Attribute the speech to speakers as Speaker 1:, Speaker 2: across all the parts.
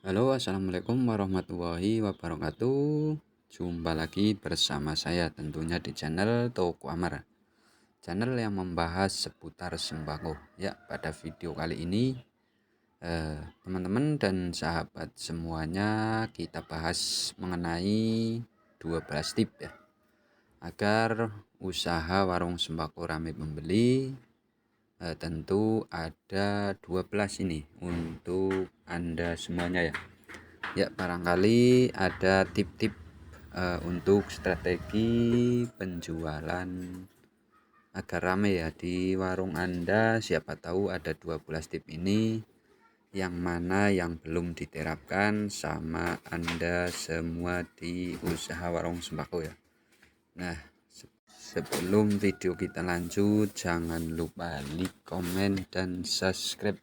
Speaker 1: Halo, assalamualaikum warahmatullahi wabarakatuh. Jumpa lagi bersama saya tentunya di channel Toko Amar, channel yang membahas seputar sembako. Ya, pada video kali ini teman-teman dan sahabat semuanya kita bahas mengenai 12 tips ya agar usaha warung sembako ramai pembeli. Tentu ada 12 ini untuk Anda semuanya ya. Ya, barangkali ada tip-tip untuk strategi penjualan agar ramai ya di warung Anda. Siapa tahu ada 12 tip ini yang mana yang belum diterapkan sama Anda semua di usaha warung sembako ya. Nah, sebelum video kita lanjut, jangan lupa like, komen, dan subscribe,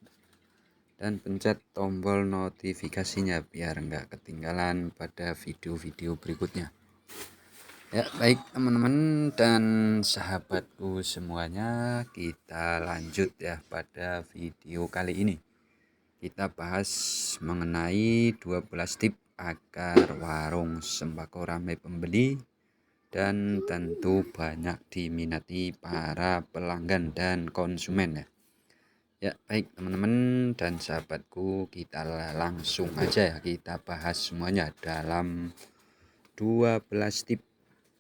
Speaker 1: dan pencet tombol notifikasinya biar nggak ketinggalan pada video-video berikutnya. Ya, baik teman-teman dan sahabatku semuanya, kita lanjut ya pada video kali ini. Kita bahas mengenai 12 tips agar warung sembako ramai pembeli dan tentu banyak diminati para pelanggan dan konsumen ya. Ya, baik teman-teman dan sahabatku, kita langsung aja ya kita bahas semuanya dalam 12 tips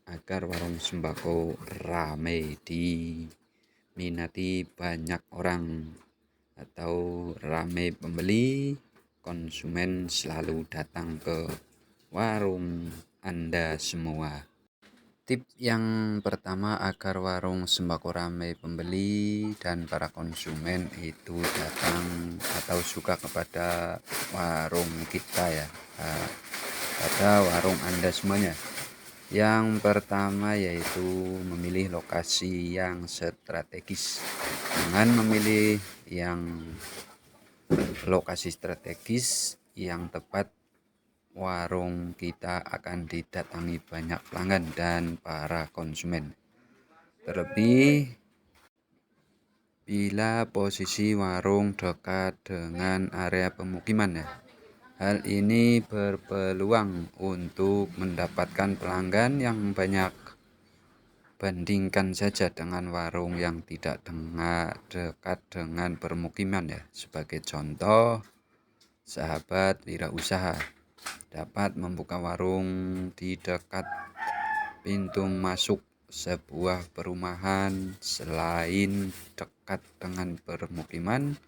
Speaker 1: agar warung sembako ramai diminati banyak orang atau ramai pembeli, konsumen selalu datang ke warung Anda semua. Tip yang pertama agar warung sembako ramai pembeli dan para konsumen itu datang atau suka kepada warung kita ya, pada warung Anda semuanya. Yang pertama yaitu memilih lokasi yang strategis. Dengan memilih yang lokasi strategis yang tepat, warung kita akan didatangi banyak pelanggan dan para konsumen. Terlebih bila posisi warung dekat dengan area pemukiman ya. Hal ini berpeluang untuk mendapatkan pelanggan yang banyak. Bandingkan saja dengan warung yang tidak dekat dengan permukiman ya. Sebagai contoh, sahabat wirausaha dapat membuka warung di dekat pintu masuk sebuah perumahan. Selain dekat dengan permukiman,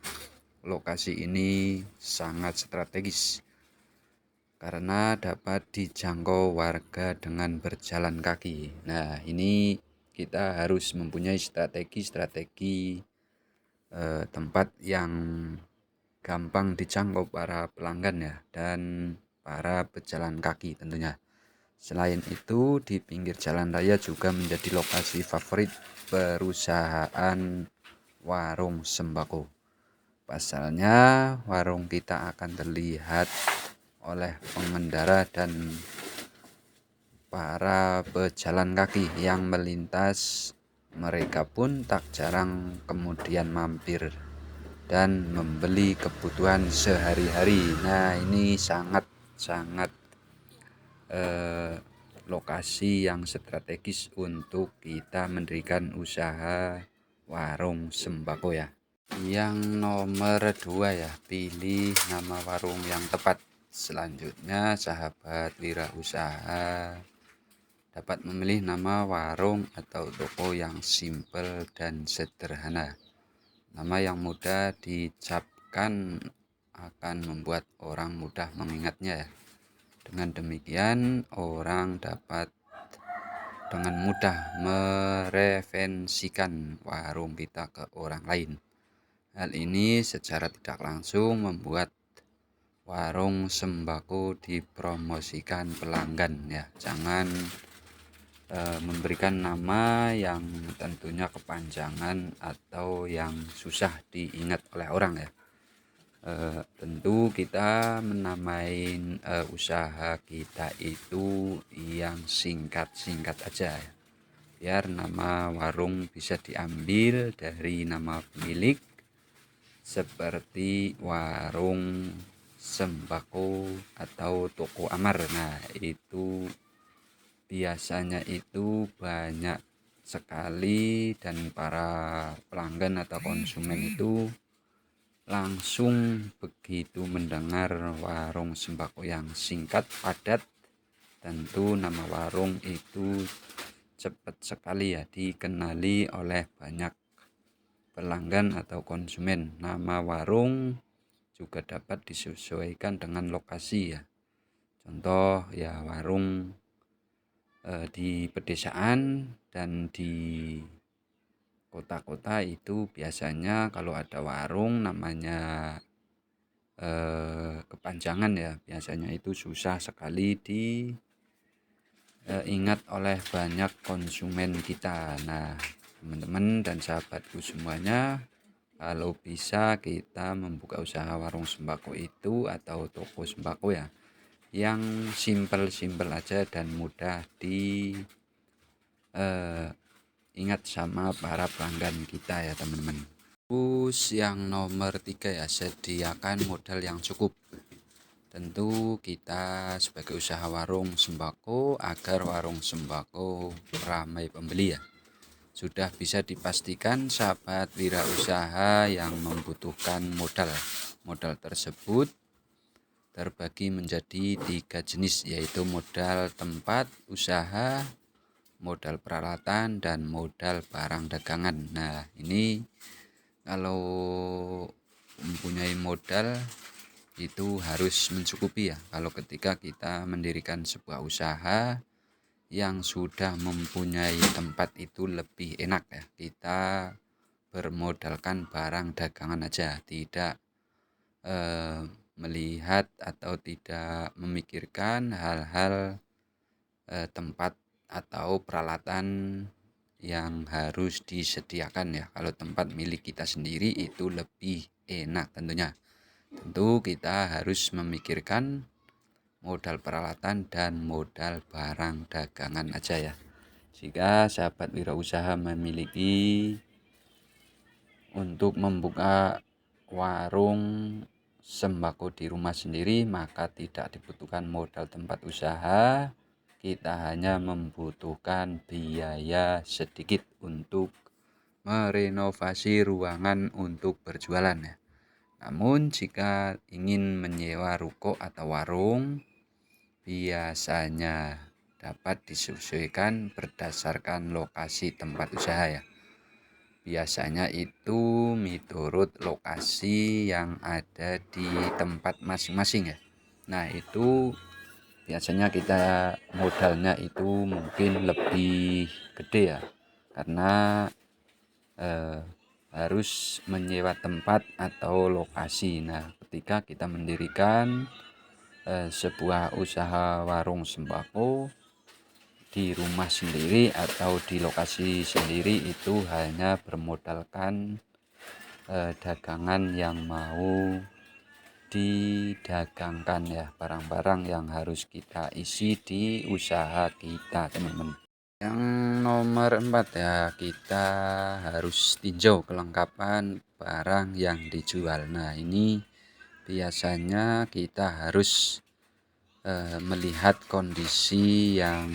Speaker 1: lokasi ini sangat strategis karena dapat dijangkau warga dengan berjalan kaki. Nah, ini kita harus mempunyai strategi tempat yang gampang dijangkau para pelanggan ya, dan para pejalan kaki tentunya. Selain itu, di pinggir jalan raya juga menjadi lokasi favorit perusahaan warung sembako. Pasalnya, warung kita akan terlihat oleh pengendara dan para pejalan kaki yang melintas. Mereka pun tak jarang kemudian mampir dan membeli kebutuhan sehari-hari. Nah, ini sangat lokasi yang strategis untuk kita mendirikan usaha warung sembako ya. Yang nomor 2 ya, pilih nama warung yang tepat. Selanjutnya, sahabat wirausaha dapat memilih nama warung atau toko yang simpel dan sederhana. Nama yang mudah dicapkan akan membuat orang mudah mengingatnya ya. Dengan demikian, orang dapat dengan mudah mereferensikan warung kita ke orang lain. Hal ini secara tidak langsung membuat warung sembako dipromosikan pelanggan ya. Jangan memberikan nama yang tentunya kepanjangan atau yang susah diingat oleh orang ya. Tentu kita menamai usaha kita itu yang singkat-singkat aja ya, biar nama warung bisa diambil dari nama pemilik, seperti warung sembako atau toko Amar. Nah, itu biasanya itu banyak sekali dan para pelanggan atau konsumen itu langsung begitu mendengar warung sembako yang singkat padat, tentu nama warung itu cepat sekali ya dikenali oleh banyak pelanggan atau konsumen. Nama warung juga dapat disesuaikan dengan lokasi ya. Contoh ya warung di pedesaan dan di kota-kota itu biasanya kalau ada warung namanya kepanjangan ya, biasanya itu susah sekali diingat oleh banyak konsumen kita. Nah, teman-teman dan sahabatku semuanya, kalau bisa kita membuka usaha warung sembako itu atau toko sembako ya, yang simpel-simpel aja dan mudah diingat sama para pelanggan kita ya teman-teman. Terus yang nomor 3 ya, sediakan modal yang cukup. Tentu kita sebagai usaha warung sembako, agar warung sembako ramai pembeli ya, sudah bisa dipastikan sahabat wirausaha yang membutuhkan modal. Modal tersebut terbagi menjadi 3 jenis, yaitu modal tempat usaha, modal peralatan, dan modal barang dagangan. Nah, ini kalau mempunyai modal itu harus mencukupi ya. Kalau ketika kita mendirikan sebuah usaha yang sudah mempunyai tempat itu lebih enak ya, kita bermodalkan barang dagangan aja, tidak melihat atau tidak memikirkan hal-hal tempat atau peralatan yang harus disediakan ya. Kalau tempat milik kita sendiri itu lebih enak tentunya. Tentu kita harus memikirkan modal peralatan dan modal barang dagangan aja ya. Jika sahabat wirausaha memiliki untuk membuka warung sembako di rumah sendiri, maka tidak dibutuhkan modal tempat usaha. Kita hanya membutuhkan biaya sedikit untuk merenovasi ruangan untuk berjualan ya. Namun jika ingin menyewa ruko atau warung, biasanya dapat disesuaikan berdasarkan lokasi tempat usaha ya. Biasanya itu menurut lokasi yang ada di tempat masing-masing ya. Nah, itu biasanya kita modalnya itu mungkin lebih gede ya, karena harus menyewa tempat atau lokasi. Nah, ketika kita mendirikan sebuah usaha warung sembako di rumah sendiri atau di lokasi sendiri, itu hanya bermodalkan dagangan yang mau didagangkan ya, barang-barang yang harus kita isi di usaha kita teman-teman. Yang nomor 4 ya, kita harus tinjau kelengkapan barang yang dijual. Nah, ini biasanya kita harus melihat kondisi yang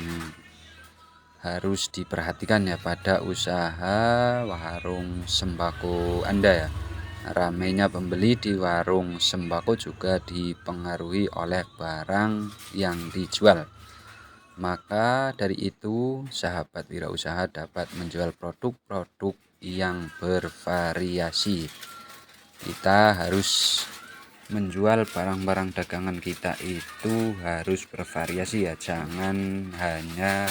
Speaker 1: harus diperhatikan ya pada usaha warung sembako Anda ya. Ramainya pembeli di warung sembako juga dipengaruhi oleh barang yang dijual. Maka dari itu, sahabat wirausaha dapat menjual produk-produk yang bervariasi. Kita harus menjual barang-barang dagangan kita itu harus bervariasi ya, jangan hanya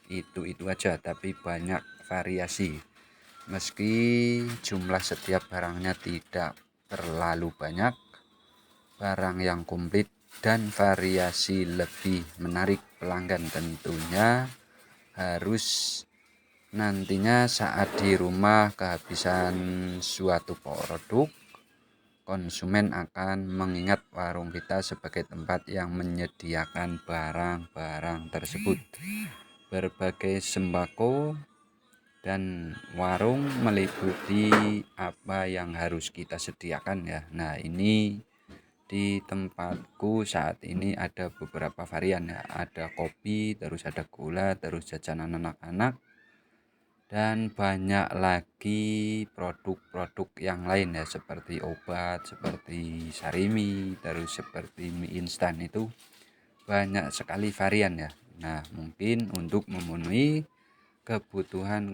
Speaker 1: itu aja, tapi banyak variasi. Meski jumlah setiap barangnya tidak terlalu banyak, barang yang komplit dan variasi lebih menarik pelanggan tentunya harus nantinya saat di rumah kehabisan suatu produk, konsumen akan mengingat warung kita sebagai tempat yang menyediakan barang-barang tersebut. Berbagai sembako dan warung meliputi apa yang harus kita sediakan ya. Nah, ini Di tempatku saat ini ada beberapa varian ya, ada kopi, terus ada gula, terus jajanan anak-anak, dan banyak lagi produk-produk yang lain ya, seperti obat, seperti sarimi, terus seperti mie instan. Itu banyak sekali varian ya. Nah, mungkin untuk memenuhi kebutuhan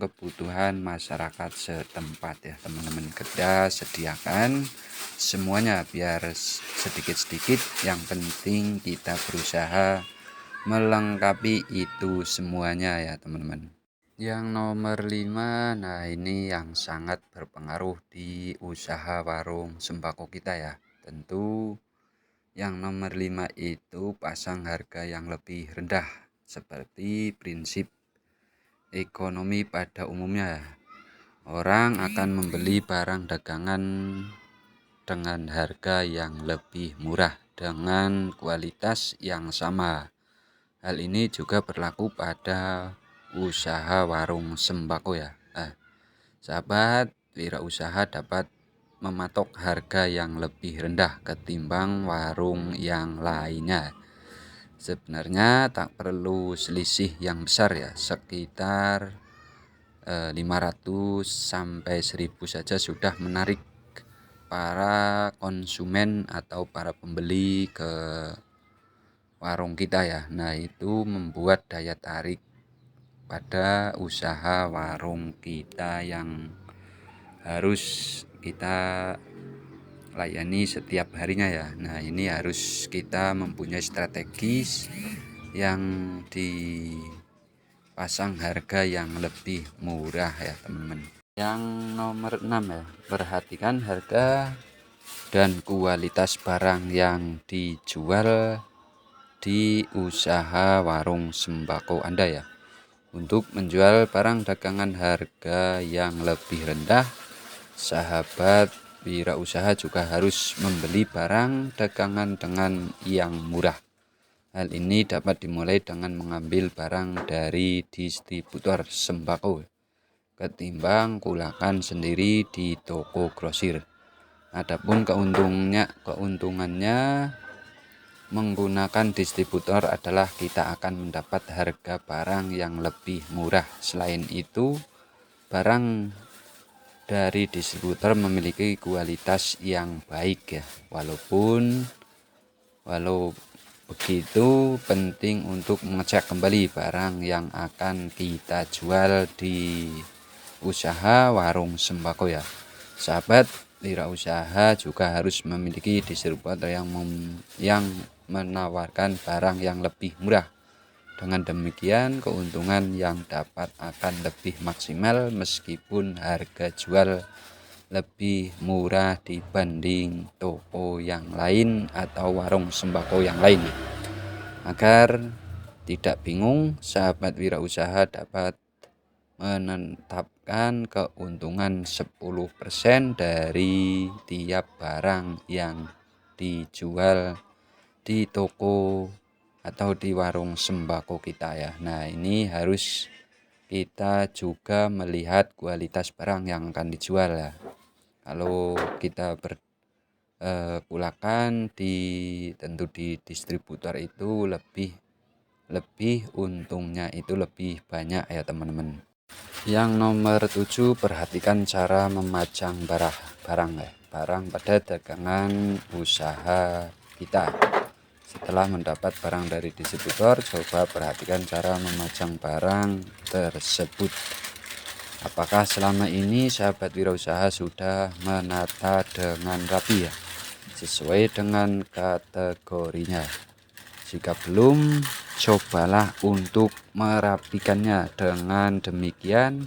Speaker 1: masyarakat setempat ya teman-teman, kita sediakan semuanya biar sedikit-sedikit, yang penting kita berusaha melengkapi itu semuanya ya teman-teman. Yang nomor 5, nah ini yang sangat berpengaruh di usaha warung sembako kita ya. Tentu yang nomor 5 itu pasang harga yang lebih rendah, seperti prinsip ekonomi pada umumnya. Orang akan membeli barang dagangan dengan harga yang lebih murah dengan kualitas yang sama. Hal ini juga berlaku pada usaha warung sembako ya. Sahabat wirausaha dapat mematok harga yang lebih rendah ketimbang warung yang lainnya. Sebenarnya tak perlu selisih yang besar ya, sekitar 500 sampai 1000 saja sudah menarik para konsumen atau para pembeli ke warung kita ya. Nah, itu membuat daya tarik pada usaha warung kita yang harus kita layani setiap harinya ya. Nah, ini harus kita mempunyai strategis yang dipasang harga yang lebih murah ya teman-teman. Yang nomor 6 ya, perhatikan harga dan kualitas barang yang dijual di usaha warung sembako Anda ya. Untuk menjual barang dagangan harga yang lebih rendah, sahabat wirausaha juga harus membeli barang dagangan dengan yang murah. Hal ini dapat dimulai dengan mengambil barang dari distributor sembako ketimbang kulakan sendiri di toko grosir. Adapun keuntungannya menggunakan distributor adalah kita akan mendapat harga barang yang lebih murah. Selain itu, barang dari distributor memiliki kualitas yang baik ya. Walau begitu, penting untuk mengecek kembali barang yang akan kita jual di usaha warung sembako ya. Sahabat wirausaha juga harus memiliki distributor yang menawarkan barang yang lebih murah. Dengan demikian, keuntungan yang dapat akan lebih maksimal meskipun harga jual lebih murah dibanding toko yang lain atau warung sembako yang lain. Agar tidak bingung, sahabat wirausaha dapat menetapkan keuntungan 10% dari tiap barang yang dijual di toko atau di warung sembako kita ya. Nah, ini harus kita juga melihat kualitas barang yang akan dijual ya. Kalau kita kulakan tentu di distributor itu lebih untungnya itu lebih banyak ya teman-teman. Yang nomor 7, perhatikan cara memajang barang pada dagangan usaha kita. Setelah mendapat barang dari distributor, coba perhatikan cara memajang barang tersebut. Apakah selama ini sahabat wirausaha sudah menata dengan rapi ya, sesuai dengan kategorinya? Jika belum, cobalah untuk merapikannya. Dengan demikian,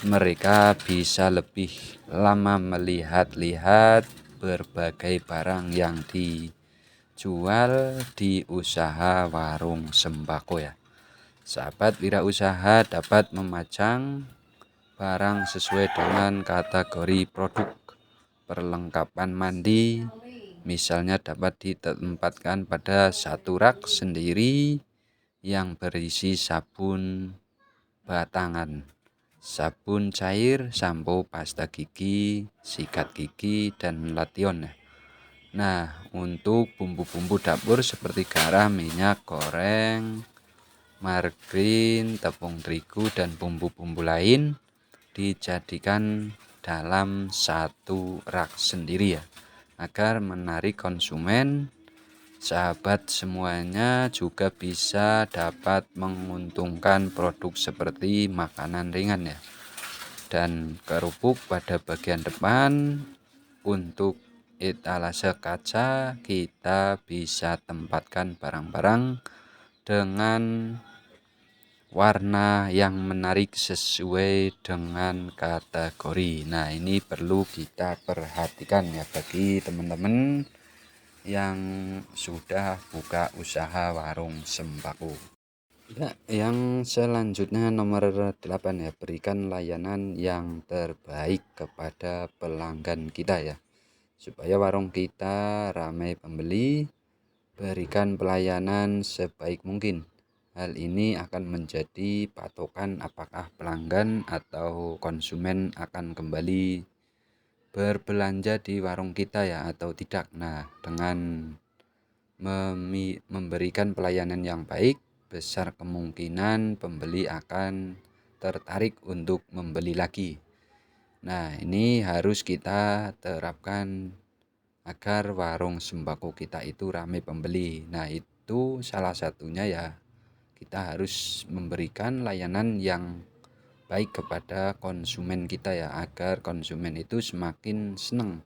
Speaker 1: mereka bisa lebih lama melihat-lihat berbagai barang yang dijual di usaha warung sembako ya. Sahabat wirausaha dapat memajang barang sesuai dengan kategori produk. Perlengkapan mandi misalnya dapat ditempatkan pada satu rak sendiri yang berisi sabun batangan, sabun cair, sampo, pasta gigi, sikat gigi, dan lation. Nah, untuk bumbu-bumbu dapur seperti garam, minyak goreng, margarin, tepung terigu, dan bumbu-bumbu lain dijadikan dalam satu rak sendiri ya, agar menarik konsumen. Sahabat semuanya juga bisa dapat menguntungkan produk seperti makanan ringan ya, dan kerupuk pada bagian depan. Untuk etalase kaca kita bisa tempatkan barang-barang dengan warna yang menarik sesuai dengan kategori. Nah, ini perlu kita perhatikan ya bagi teman-teman yang sudah buka usaha warung sembako. Ya, yang selanjutnya nomor 8 ya, berikan layanan yang terbaik kepada pelanggan kita ya. Supaya warung kita ramai pembeli, berikan pelayanan sebaik mungkin. Hal ini akan menjadi patokan apakah pelanggan atau konsumen akan kembali berbelanja di warung kita ya atau tidak. Nah, dengan memberikan pelayanan yang baik, besar kemungkinan pembeli akan tertarik untuk membeli lagi. Nah, ini harus kita terapkan agar warung sembako kita itu ramai pembeli. Nah, itu salah satunya ya, kita harus memberikan layanan yang baik kepada konsumen kita ya, agar konsumen itu semakin senang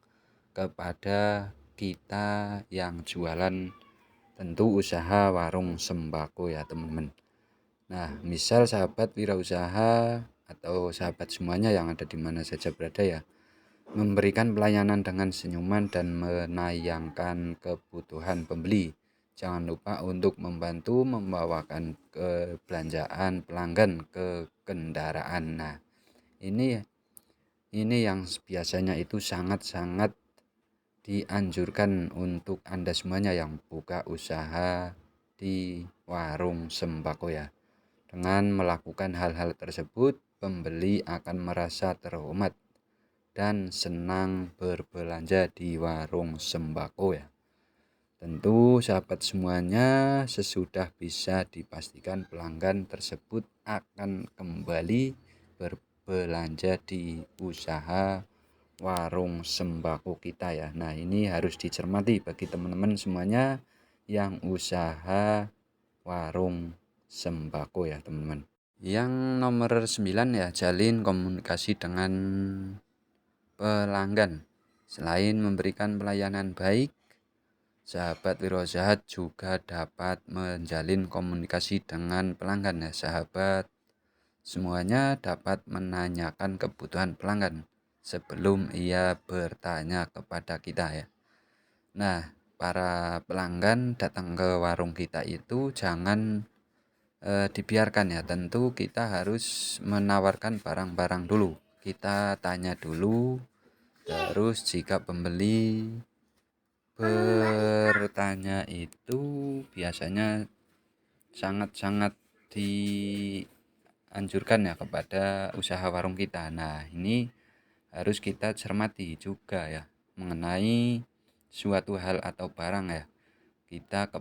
Speaker 1: kepada kita yang jualan tentu usaha warung sembako ya teman-teman. Nah, misal sahabat wirausaha atau sahabat semuanya yang ada di mana saja berada ya, memberikan pelayanan dengan senyuman dan menayangkan kebutuhan pembeli. Jangan lupa untuk membantu membawakan kebelanjaan pelanggan ke kendaraan. Nah, ini yang biasanya itu sangat-sangat dianjurkan untuk Anda semuanya yang buka usaha di warung sembako ya. Dengan melakukan hal-hal tersebut, pembeli akan merasa terhormat dan senang berbelanja di warung sembako ya. Tentu sahabat semuanya, sesudah bisa dipastikan pelanggan tersebut akan kembali berbelanja di usaha warung sembako kita ya. Nah, ini harus dicermati bagi teman-teman semuanya yang usaha warung sembako ya teman-teman. Yang nomor 9 ya, jalin komunikasi dengan pelanggan. Selain memberikan pelayanan baik, sahabat wirausaha juga dapat menjalin komunikasi dengan pelanggan ya. Sahabat semuanya dapat menanyakan kebutuhan pelanggan sebelum ia bertanya kepada kita ya. Nah, para pelanggan datang ke warung kita itu jangan dibiarkan ya. Tentu kita harus menawarkan barang-barang dulu. Kita tanya dulu, terus jika pembeli bertanya itu biasanya sangat-sangat dianjurkan ya kepada usaha warung kita. Nah, ini harus kita cermati juga ya mengenai suatu hal atau barang ya. Kita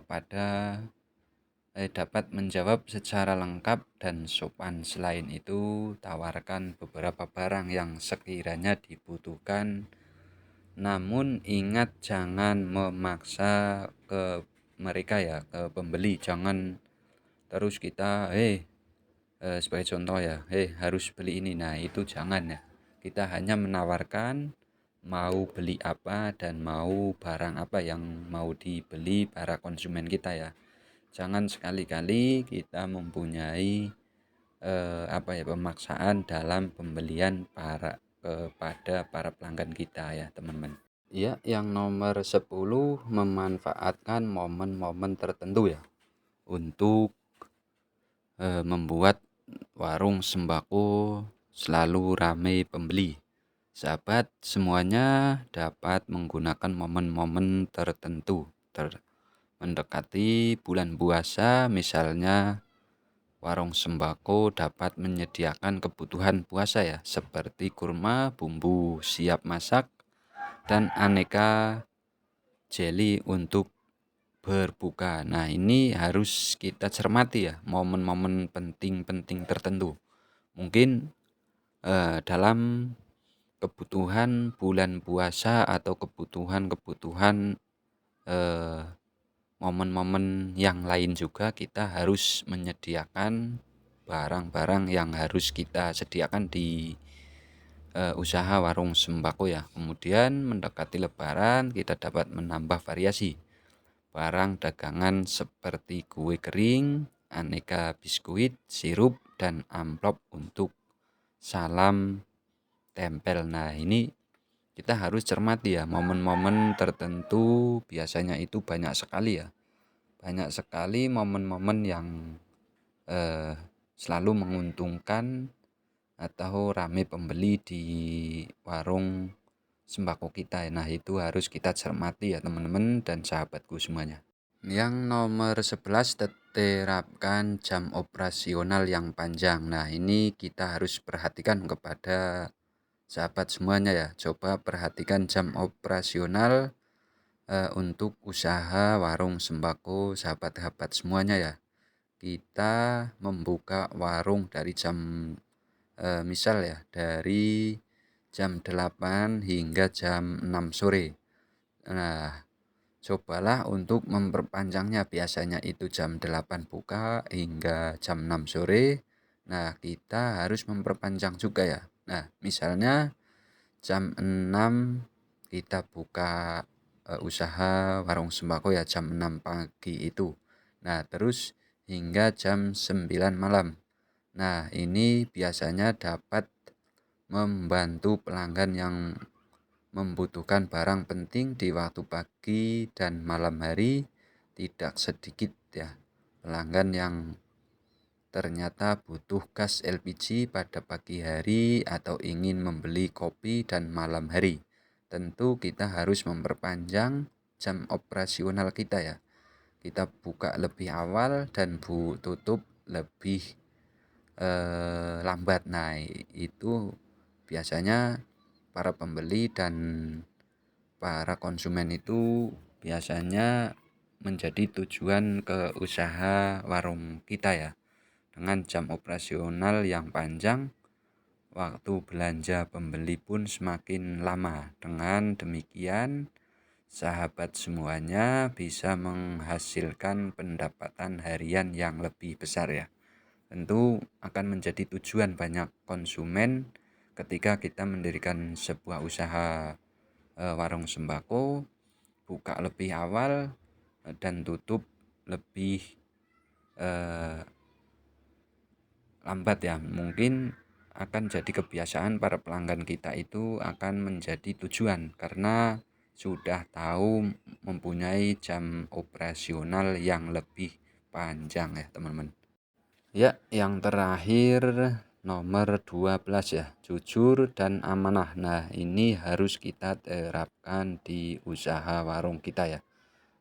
Speaker 1: dapat menjawab secara lengkap dan sopan. Selain itu, tawarkan beberapa barang yang sekiranya dibutuhkan. Namun ingat jangan memaksa ke mereka ya, ke pembeli. Jangan terus kita, sebagai contoh ya, harus beli ini. Nah, itu jangan ya. Kita hanya menawarkan mau beli apa dan mau barang apa yang mau dibeli para konsumen kita ya. Jangan sekali-kali kita mempunyai pemaksaan dalam pembelian kepada para pelanggan kita ya teman-teman. Ya, yang nomor 10, memanfaatkan momen-momen tertentu ya untuk membuat warung sembako selalu ramai pembeli. Sahabat semuanya dapat menggunakan momen-momen tertentu mendekati bulan puasa, misalnya warung sembako dapat menyediakan kebutuhan puasa ya, seperti kurma, bumbu siap masak, dan aneka jelly untuk berbuka. Nah, ini harus kita cermati ya, momen-momen penting-penting tertentu. Mungkin dalam kebutuhan bulan puasa atau kebutuhan-kebutuhan eh, momen-momen yang lain juga kita harus menyediakan barang-barang yang harus kita sediakan di usaha warung sembako ya. Kemudian mendekati lebaran kita dapat menambah variasi barang dagangan seperti kue kering, aneka biskuit, sirup, dan amplop untuk salam tempel. Nah, ini kita harus cermati ya, momen-momen tertentu biasanya itu banyak sekali ya. Banyak sekali momen-momen yang selalu menguntungkan atau ramai pembeli di warung sembako kita. Nah, itu harus kita cermati ya teman-teman dan sahabatku semuanya. Yang nomor 11, terapkan jam operasional yang panjang. Nah, ini kita harus perhatikan kepada sahabat semuanya ya. Coba perhatikan jam operasional untuk usaha warung sembako sahabat-sahabat semuanya ya. Kita membuka warung dari jam misal ya, dari jam 8 hingga jam 6 sore. Nah, cobalah untuk memperpanjangnya, biasanya itu jam 8 buka hingga jam 6 sore. Nah, kita harus memperpanjang juga ya. Nah, misalnya jam 6 kita buka usaha warung sembako ya, jam 6 pagi itu. Nah, terus hingga jam 9 malam. Nah, ini biasanya dapat membantu pelanggan yang membutuhkan barang penting di waktu pagi dan malam hari. Tidak sedikit ya pelanggan yang ternyata butuh gas LPG pada pagi hari atau ingin membeli kopi dan malam hari. Tentu kita harus memperpanjang jam operasional kita ya. Kita buka lebih awal dan tutup lebih lambat. Nah, itu biasanya para pembeli dan para konsumen itu biasanya menjadi tujuan ke usaha warung kita ya. Dengan jam operasional yang panjang, waktu belanja pembeli pun semakin lama. Dengan demikian, sahabat semuanya bisa menghasilkan pendapatan harian yang lebih besar ya. Tentu akan menjadi tujuan banyak konsumen ketika kita mendirikan sebuah usaha warung sembako, buka lebih awal dan tutup lebih lambat ya. Mungkin akan jadi kebiasaan para pelanggan kita itu akan menjadi tujuan karena sudah tahu mempunyai jam operasional yang lebih panjang ya teman-teman. Ya, yang terakhir nomor 12 ya, jujur dan amanah. Nah, ini harus kita terapkan di usaha warung kita ya.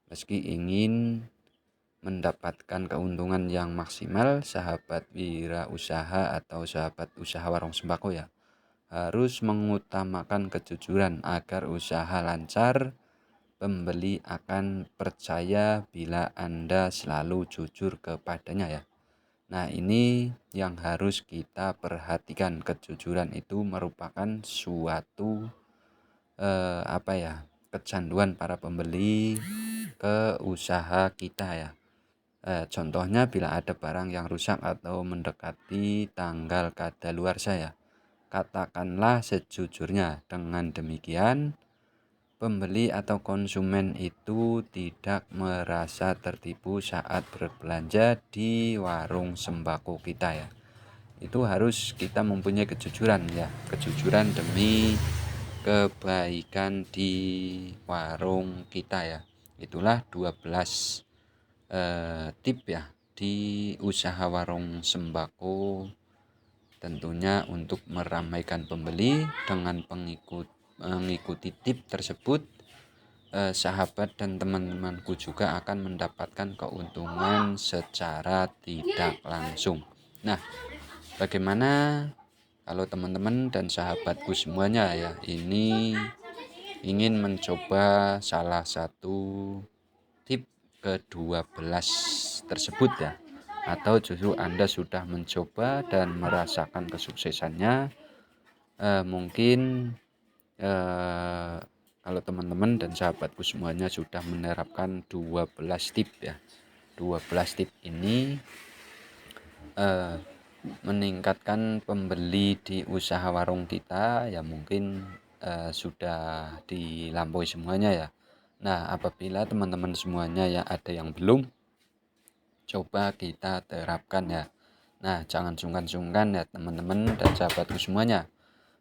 Speaker 1: Meski ingin mendapatkan keuntungan yang maksimal, sahabat wirausaha atau sahabat usaha warung sembako ya, harus mengutamakan kejujuran agar usaha lancar. Pembeli akan percaya bila Anda selalu jujur kepadanya ya. Nah, ini yang harus kita perhatikan. Kejujuran itu merupakan suatu kecanduan para pembeli ke usaha kita ya. Contohnya bila ada barang yang rusak atau mendekati tanggal kadaluarsa ya, katakanlah sejujurnya. Dengan demikian, pembeli atau konsumen itu tidak merasa tertipu saat berbelanja di warung sembako kita ya. Itu harus kita mempunyai kejujuran ya, kejujuran demi kebaikan di warung kita ya. Itulah 12 tip ya di usaha warung sembako, tentunya untuk meramaikan pembeli. Dengan mengikuti tip tersebut, sahabat dan teman-temanku juga akan mendapatkan keuntungan secara tidak langsung. Nah, bagaimana kalau teman-teman dan sahabatku semuanya ya, ini ingin mencoba salah satu tip ke-12 tersebut ya, atau justru Anda sudah mencoba dan merasakan kesuksesannya. Mungkin kalau teman-teman dan sahabatku semuanya sudah menerapkan 12 tip ya. 12 tip ini meningkatkan pembeli di usaha warung kita ya, mungkin sudah dilampaui semuanya ya. Nah, apabila teman-teman semuanya ya ada yang belum, coba kita terapkan ya. Nah, jangan sungkan-sungkan ya teman-teman dan sahabatku semuanya.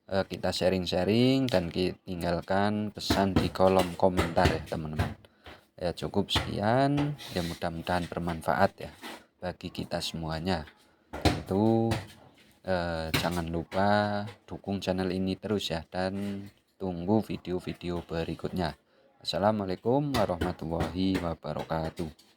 Speaker 1: Kita sharing-sharing dan tinggalkan pesan di kolom komentar ya teman-teman. Ya cukup sekian, ya mudah-mudahan bermanfaat ya bagi kita semuanya. Tentu jangan lupa dukung channel ini terus ya, dan tunggu video-video berikutnya. Assalamualaikum warahmatullahi wabarakatuh.